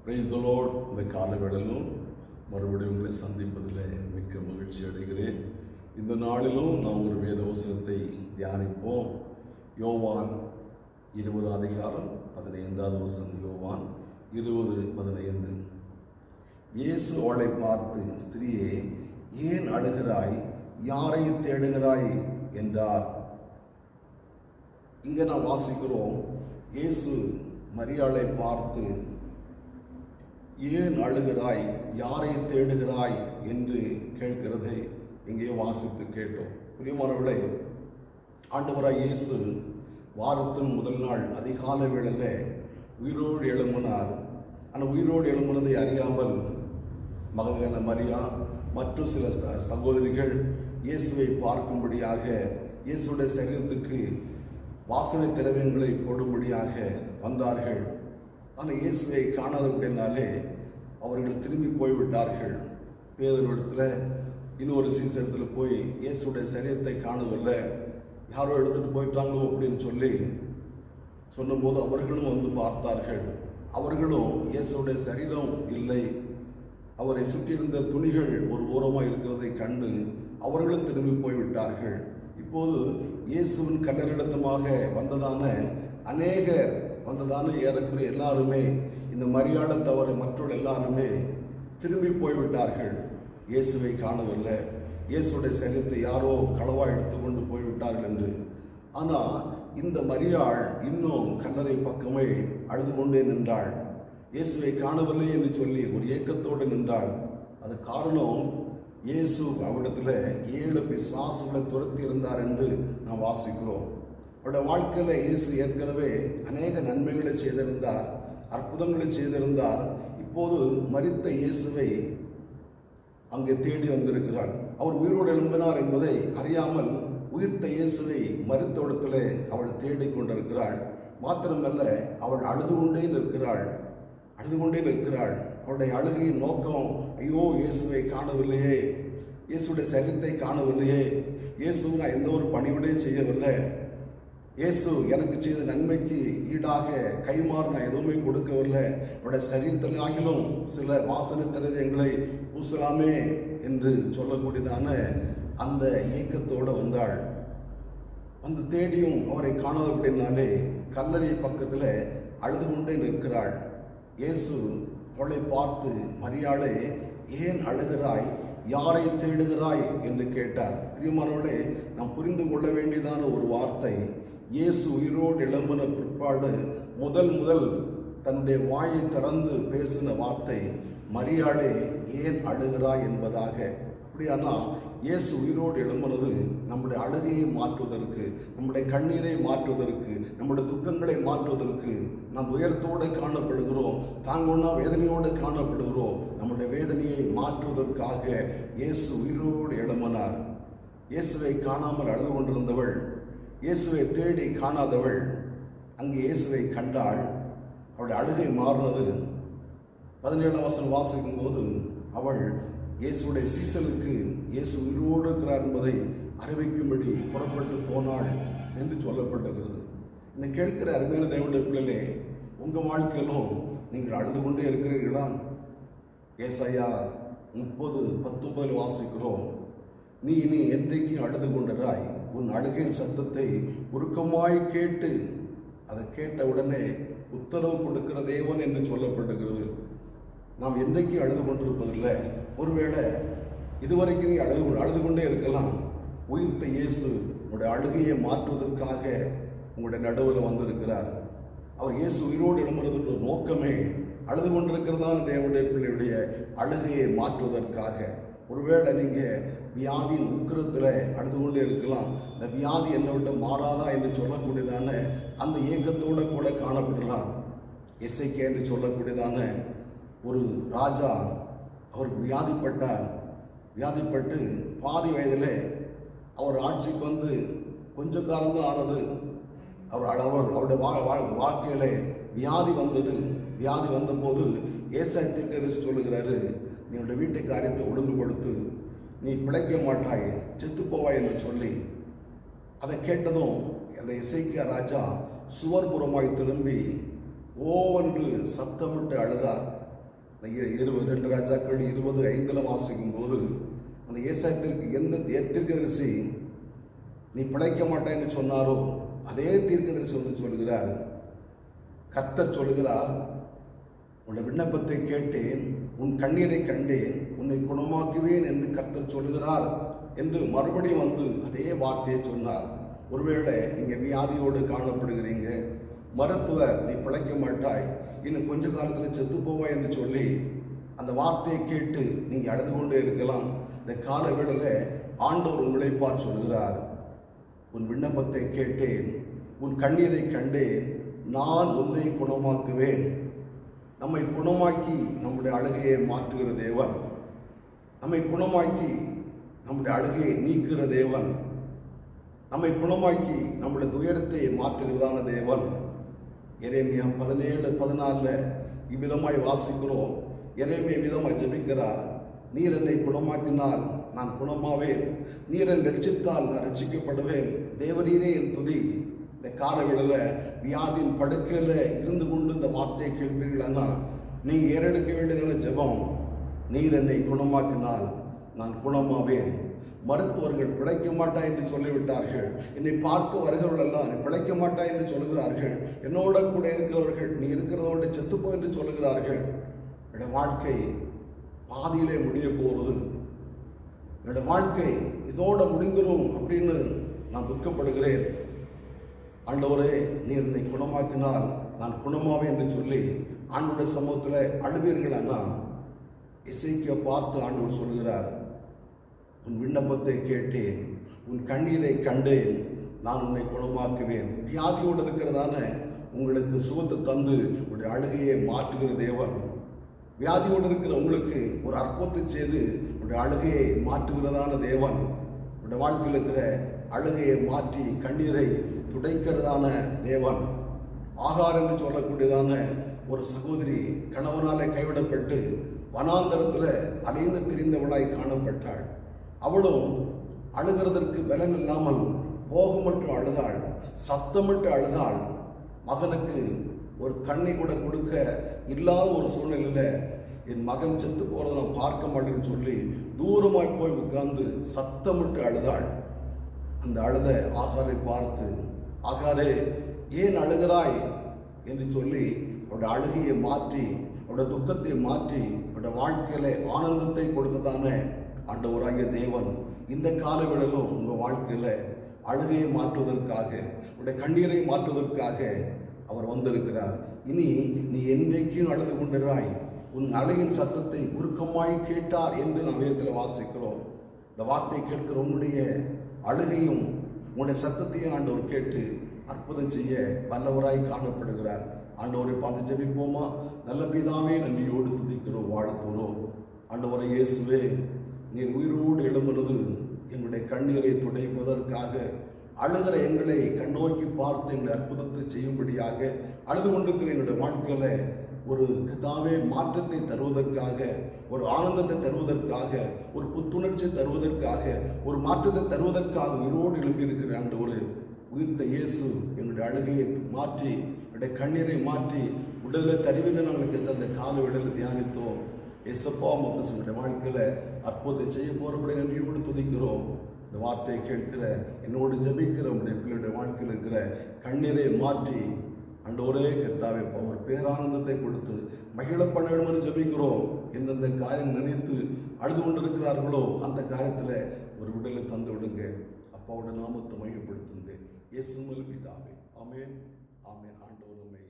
Praise the Lord. இந்த காலவேளையிலும் மறுபடியும் உங்களை சந்திப்பதில் மிக்க மகிழ்ச்சி அடைகிறேன். இந்த நாளிலும் நாம் ஒரு வேத வசனத்தை தியானிப்போம். யோவான் 20 அதிகாரம் 15வது வசனம். யோவான் 20:15. இயேசு அவளை பார்த்து, ஸ்திரீயே, ஏன் அழுகிறாய்? யாரை தேடுகிறாய் என்றார். இங்கே நான் வாசிக்கிறோம், இயேசு மரியாளை பார்த்து, ஏன் அழுகிறாய், யாரை தேடுகிறாய் என்று கேட்கிறதை இங்கே வாசித்து கேட்டோம். பிரியமானவர்களே, ஆண்டவராய் இயேசு வாரத்தின் முதல் நாள் அதிகாலை வேளையில் உயிரோடு எழும்பினார். அந்த உயிரோடு எழும்பினதை அறியாமல் மகதலேனா மரியா மற்றும் சில சகோதரிகள் இயேசுவை பார்க்கும்படியாக இயேசுடைய சரீரத்துக்கு வாசனை திரவியங்களை போடும்படியாக வந்தார்கள். ஆனால் இயேசுவை காணாதபடினாலே அவர்கள் திரும்பி போய்விட்டார்கள். பேதுருவிடத்தில் இன்னொரு சீசனத்தில் போய் இயேசுடைய சரீரத்தை காணவில்லை, யாரோ எடுத்துகிட்டு போயிட்டாங்களோ அப்படின்னு சொல்லி சொன்னபோது அவர்களும் வந்து பார்த்தார்கள். அவர்களும் இயேசுடைய சரீரம் இல்லை, அவரை சுற்றியிருந்த துணிகள் ஒரு ஓரமாக இருக்கிறதை கண்டு அவர்களும் திரும்பி போய்விட்டார்கள். இப்போது இயேசுவின் கல்லறையிடத்தமாக வந்ததான ஏறக்குறைய எல்லாருமே, இந்த மரியாதை தவிர மற்றவர்கள் எல்லாருமே திரும்பி போய்விட்டார்கள். இயேசுவை காணவில்லை, இயேசுடைய சரீரத்தை யாரோ களவாக எடுத்துக்கொண்டு போய்விட்டார்கள் என்று. ஆனால் இந்த மரியாள் இன்னும் கல்லறை பக்கமே அழுது கொண்டே நின்றாள். இயேசுவை காணவில்லை என்று சொல்லி ஒரு ஏக்கத்தோடு நின்றாள். அது காரணம், இயேசு அவ்விடத்தில் 7 பிசாசுகளை துரத்தி இருந்தார் என்று நாம் வாசிக்கிறோம். அவருடைய வாழ்க்கையில் இயேசு ஏற்கனவே அநேக நன்மைகளை செய்திருந்தார், அற்புதங்களை செய்திருந்தார். இப்போது மரித்த இயேசுவை அங்கே தேடி வந்திருக்கிறாள். அவர் உயிரோடு எழும்பினார் என்பதை அறியாமல் உயிர்த்த இயேசுவை மரித்த இடத்திலே அவள் தேடிக்கொண்டிருக்கிறாள். மாத்திரமல்ல, அவள் அழுது கொண்டே நிற்கிறாள். அவருடைய அழுகையின் நோக்கம், ஐயோ, இயேசுவை காணவில்லையே, இயேசுடைய சரீரத்தை காணவில்லையே, இயேசு நான் எந்த ஒரு பணிவிடையும் செய்யவில்லை, இயேசு எனக்கு செய்த நன்மைக்கு ஈடாக கைமாறு நான் எதுவுமே கொடுக்கவில்லை, அவருடைய சரீரத்தில் ஆகிலும் சில வாசனை திரவியங்களை பூசலாமே என்று சொல்லக்கூடியதான அந்த இயக்கத்தோடு வந்தாள். வந்து தேடியும் அவரை காணாதபடினாலே கல்லறை பக்கத்தில் அழுது கொண்டே நிற்கிறாள். இயேசு அவளை பார்த்து, மரியாளே, ஏன் அழுகிறாய், யாரை தேடுகிறாய் என்று கேட்டார். பிரியமானவர்களே, நாம் புரிந்து கொள்ள வேண்டியதான ஒரு வார்த்தை, இயேசு உயிரோடு எழும்பின பிற்பாடு முதல் தன்னுடைய வாயை திறந்து பேசின வார்த்தை, மரியாளே, ஏன் அழுகிறாய் என்பதாக. அப்படியானா இயேசு உயிரோடு எழும்பினது நம்முடைய அழுகையை மாற்றுவதற்கு, நம்முடைய கண்ணீரை மாற்றுவதற்கு, நம்முடைய துக்கங்களை மாற்றுவதற்கு. நாம் உயரத்தோடு காணப்படுகிறோம், தாங்கொன்னா வேதனையோடு காணப்படுகிறோம். நம்முடைய வேதனையை மாற்றுவதற்காக இயேசு உயிரோடு எழும்பினார். இயேசுவை காணாமல் அழுது கொண்டிருந்தவள், இயேசுவை தேடி காணாதவள் அங்கே இயேசுவை கண்டாள். அவளுடைய அழுகை மாறினது. 17ஆம் வசனம் வாசிக்கும் போது அவள் இயேசுடைய சீசலுக்கு இயேசு உயிரோடு இருக்கிறார் என்பதை அறிவிக்கும்படி புறப்பட்டு போனாள் என்று சொல்லப்பட்டிருக்கிறது. இந்த கேட்கிற அருமையான தேவனுடைய பிள்ளைகளே, உங்கள் வாழ்க்கையிலும் நீங்கள் அழுது கொண்டே இருக்கிறீர்களா? ஏசாயா 30:19 வாசிக்கிறோம், நீ இனி என்றைக்கு அழுது கொண்டிராய், உன் அழுகையின் சத்தத்தை உருக்கமாய் கேட்டு அதை கேட்ட உடனே உத்தரவு கொடுக்கிற தேவன் என்று சொல்லப்பட்டிருக்கிறது. நாம் என்றைக்கு அழுது கொண்டிருப்பதில்லை. ஒருவேளை இதுவரைக்கும் நீ அழுது கொண்டே இருக்கலாம். உயிர்த்த இயேசு உங்களுடைய அழுகையை மாற்றுவதற்காக உங்களுடைய நடுவில் வந்திருக்கிறார். அவர் இயேசு உயிரோடு எழும்புறதுன்ற நோக்கமே அழுது கொண்டிருக்கிறதான தேவனுடைய பிள்ளையுடைய அழுகையை மாற்றுவதற்காக. ஒருவேளை நீங்கள் வியாதியின் உக்கிரத்தில் அழுது கொண்டே இருக்கலாம். இந்த வியாதி என்னை விட்டு மாறாதா என்று சொல்லக்கூடியதான அந்த இயக்கத்தோடு கூட காணப்படலாம். எசேக்கியா என்று சொல்லக்கூடியதான ஒரு ராஜா, அவர் வியாதிப்பட்டு பாதி வயதில் அவர் ஆட்சிக்கு வந்து கொஞ்ச காலம்தான் ஆனது. அவருடைய வாழ்க்கையில வியாதி வந்தது. வியாதி வந்தபோது ஏசாயா தீர்க்கதரிசி சொல்லுகிறாரு, நீ உன்னுடைய வீட்டு காரியத்தை ஒழுங்குபடுத்து, நீ பிழைக்க மாட்டாய், செத்து போவாய் என்று சொல்லி, அதை கேட்டதும் அந்த எசேக்கியா ராஜா சுவர்புறமாய் திரும்பி ஓவென்று சத்தமிட்டு அழுதார். 2 ராஜாக்கள் 20:5 வாசிக்கும் போது அந்த ஏசாயத்திற்கு எந்த தீர்க்கதரிசி நீ பிழைக்க மாட்டாய் என்று சொன்னாரோ அதே தீர்க்கதரிசி வந்து சொல்கிறார், கர்த்தர் சொல்கிறார், உன்னுடைய விண்ணப்பத்தை கேட்டேன், உன் கண்ணீரை கண்டேன், உன்னை குணமாக்குவேன் என்று கர்த்தர் சொல்கிறார் என்று மறுபடியும் வந்து அதே வார்த்தையை சொன்னார். ஒருவேளை நீங்கள் வியாதியோடு காணப்படுகிறீங்க, மருத்துவர் நீ பிழைக்க மாட்டாய், இன்னும் கொஞ்ச காலத்தில் செத்து போவாய் என்று சொல்லி அந்த வார்த்தையை கேட்டு நீங்கள் அழுது கொண்டே இருக்கலாம். இந்த கால வேளையில் ஆண்டவர் உங்களை பார்த்து சொல்கிறார், உன் விண்ணப்பத்தை கேட்டேன், உன் கண்ணீரை கண்டேன், நான் உன்னை குணமாக்குவேன். நம்மை குணமாக்கி நம்முடைய அழுகையை மாற்றுகிற தேவன், நம்மை குணமாக்கி நம்முடைய அழுகையை நீக்குகிற தேவன், நம்மை குணமாக்கி நம்முடைய துயரத்தை மாற்றுகிறதான தேவன். எரேமியா 17:14 இவ்விதமாய் வாசிக்கிறோம். எரேமியா விதமாய் ஜெபிக்கிறார், நீர் என்னை குணமாக்கினால் நான் குணமாவேன், நீர் என்னை ரட்சித்தால் நான் ரட்சிக்கப்படுவேன். தேவரீரே என் துதி. இந்த காலவேளையில் வியாதியின் படுக்கையில் இருந்து கொண்டு இந்த வார்த்தையை கேட்பீர்களானா நீ ஏறெடுக்க வேண்டியதான ஜெபம், நீர் என்னை குணமாக்கினால் நான் குணமாவேன். மருத்துவர்கள் பிழைக்க மாட்டாய் என்று சொல்லிவிட்டார்கள். என்னை பார்க்க வருகிறவர்களெல்லாம் நீ பிழைக்க மாட்டாய் என்று சொல்கிறார்கள். என்னோட கூட இருக்கிறவர்கள் நீ இருக்கிறதோட செத்துப்போ என்று சொல்லுகிறார்கள். என்னுடைய வாழ்க்கை பாதியிலே முடிய போகிறது, என்னுடைய வாழ்க்கை இதோட முடிந்துடும் அப்படின்னு நான் துக்கப்படுகிறேன். ஆண்டவரே, நீர் என்னை குணமாக்கினால் நான் குணமாவே என்று சொல்லி ஆண்டோட சமூகத்தில் அழுவீர்கள். அண்ணா எசேக்கியா பார்த்து ஆண்டவர் சொல்கிறார், உன் விண்ணப்பத்தை கேட்டேன், உன் கண்ணீரை கண்டேன், நான் உன்னை குணமாக்குவேன். வியாதியோடு இருக்கிறதான உங்களுக்கு சுகத்தை தந்து உடைய அழுகையை மாற்றுகிற தேவன், வியாதியோடு இருக்கிற உங்களுக்கு ஒரு அற்புதத்தை செய்து உடைய அழுகையை மாற்றுகிறதான தேவன், உடைய வாழ்க்கையில் இருக்கிற அழுகையை மாற்றி கண்ணீரை துடைக்கிறதான தேவன். ஆகார் என்று சொல்லக்கூடியதான ஒரு சகோதரி கணவனாலே கைவிடப்பட்டு வனாந்தரத்தில் அலைந்து திரிந்தவளாய் காணப்பட்டாள். அவளும் அழுகிறதற்கு பலன் இல்லாமல் போகமற்று அழுதாள், சத்தமிட்டு அழுதாள். மகனுக்கு ஒரு தண்ணி கூட கொடுக்க இல்லாத ஒரு சூழ்நிலையில் என் மகன் செத்து போகிறத நான் பார்க்க மாட்டேன்னு சொல்லி தூரமாய் போய் உட்கார்ந்து சத்தமிட்டு அழுதாள். அந்த அழுத ஆகாரை பார்த்து, ஆகாரே ஏன் அழுகிறாய் என்று சொல்லி அவருடைய அழுகையை மாற்றி, அவருடைய துக்கத்தை மாற்றி, அவருடைய வாழ்க்கையில ஆனந்தத்தை கொடுத்ததான ஆண்டவராகிய தேவன் இந்த காலவேளையிலும் உங்கள் வாழ்க்கையில் அழுகையை மாற்றுவதற்காக, உடைய கண்ணீரை மாற்றுவதற்காக அவர் வந்திருக்கிறார். இனி நீ என்றைக்கும் அழுது கொண்டிராய், உன் அழுகின் சத்தத்தை உருக்கமாய் கேட்டார் என்று நாம் வேதத்தில் வாசிக்கிறோம். இந்த வார்த்தை கேட்கிற உன்னுடைய அழுகையும் உன்னுடைய சத்தத்தையும் ஆண்டவர் கேட்டு அற்புதம் செய்ய வல்லவராய் காணப்படுகிறார். ஆண்டவரை பார்த்து ஜெபிப்போமா? நல்ல பிதாவே, நன்றியோடு துதிக்கிறோம், வாழ்த்துகிறோம். ஆண்டவரை இயேசுவே, நீர் உயிரோடு எழும்புவது எங்களுடைய கண்ணீரை துடைப்பதற்காக, அழுகிற எங்களை கண்ணோக்கி பார்த்து எங்களை அற்புதத்தை செய்யும்படியாக, அழுது கொண்டிருக்கிற எங்களுடைய வாழ்க்கையில ஒரு கதாவே மாற்றத்தை தருவதற்காக, ஒரு ஆனந்தத்தை தருவதற்காக, ஒரு புத்துணர்ச்சி தருவதற்காக, ஒரு மாற்றத்தை தருவதற்காக உயிரோடு எழும்பியிருக்கிற ஆண்டவரே, உயிர்த்த இயேசு எங்களுடைய அழுகையை மாற்றி, என்னுடைய கண்ணீரை மாற்றி உடலில் தருவின நாங்களுக்கு அந்த கால விடலில் தியானித்தோம். எசப்பா மொத்தனுடைய வாழ்க்கையில் அற்புதத்தை செய்ய போகிறபடி நன்றியோடு துதிக்கிறோம். இந்த வார்த்தையை கேட்கிற என்னோடு ஜபிக்கிற உடைய பிள்ளையுடைய வாழ்க்கையில் இருக்கிற கண்ணீரை மாற்றி ஆண்டவரே கர்த்தாவே ஒரு பேரானந்தத்தை கொடுத்து மகிழ பண்ண வேணும்னு ஜபிக்கிறோம். எந்தெந்த காரியம் நினைத்து அழுது கொண்டிருக்கிறார்களோ அந்த காரியத்தில் ஒரு விடலை தந்து விடுங்க. அப்பாவோட நாமத்தை மையப்படுத்துங்க. இயேசுவின் பிதாவே, ஆமென், ஆமென். ஆண்டவர் உம்மை